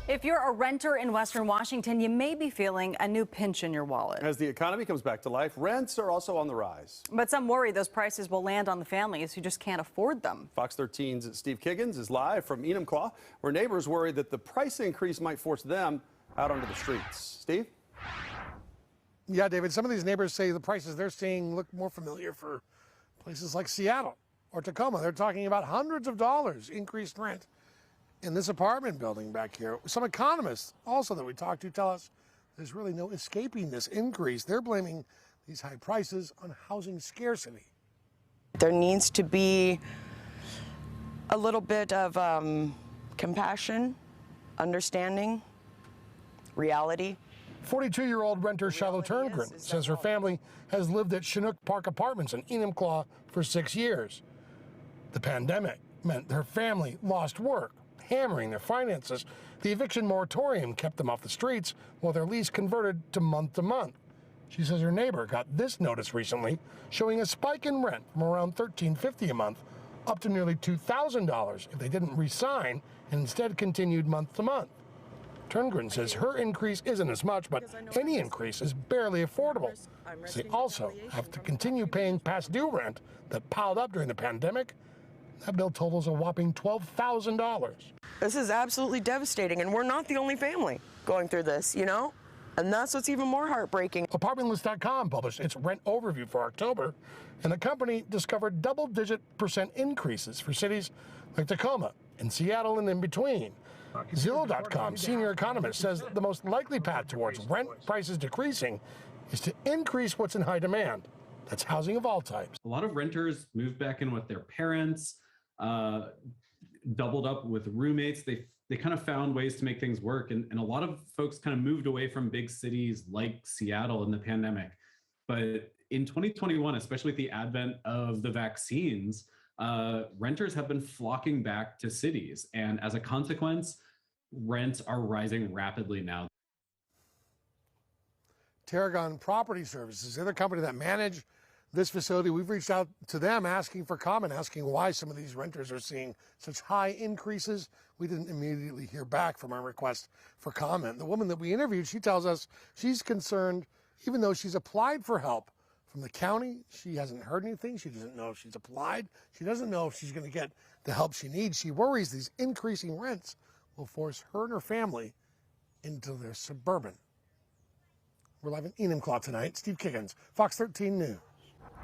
If you're a renter in Western Washington, you may be feeling a new pinch in your wallet. As the economy comes back to life, rents are also on the rise. But some worry those prices will land on the families who just can't afford them. Fox 13's Steve Kiggins is live from Enumclaw, where neighbors worry that the price increase might force them out onto the streets. Steve? Yeah, David, some of these neighbors say the prices they're seeing look more familiar for places like Seattle or Tacoma. They're talking about hundreds of dollars increased rent in this apartment building back here. Some economists also that we talked to tell us there's really no escaping this increase. They're blaming these high prices on housing scarcity. There needs to be a little bit of compassion, understanding, reality. 42-year-old renter Shiloh Turngren says her family has lived at Chinook Park Apartments in Enumclaw for 6 years. The pandemic meant her family lost work, hammering their finances. The eviction moratorium kept them off the streets while their lease converted to month. She says her neighbor got this notice recently showing a spike in rent from around $1,350 a month up to nearly $2,000 if they didn't re-sign and instead continued month to month. Turngren says her increase isn't as much, but any increase is barely affordable. They also have to continue paying past due rent that piled up during the pandemic. That bill totals a whopping $12,000. This is absolutely devastating, and we're not the only family going through this, you know? And that's what's even more heartbreaking. Apartmentlist.com published its rent overview for October, and the company discovered double-digit % increases for cities like Tacoma and Seattle and in between. Zillow.com senior economist says the most likely path towards rent prices decreasing is to increase what's in high demand. That's housing of all types. A lot of renters moved back in with their parents, doubled up with roommates. They kind of found ways to make things work. And a lot of folks kind of moved away from big cities like Seattle in the pandemic. But in 2021, especially with the advent of the vaccines, renters have been flocking back to cities. And as a consequence, rents are rising rapidly now. Tarragon Property Services, the other company that manage this facility, we've reached out to them asking for comment, asking why some of these renters are seeing such high increases. We didn't immediately hear back from our request for comment. The woman that we interviewed, she tells us she's concerned, even though she's applied for help from the county, she hasn't heard anything. She doesn't know if she's applied. She doesn't know if she's going to get the help she needs. She worries these increasing rents will force her and her family into their suburban. We're live in Enumclaw tonight. Steve Kiggins, Fox 13 News.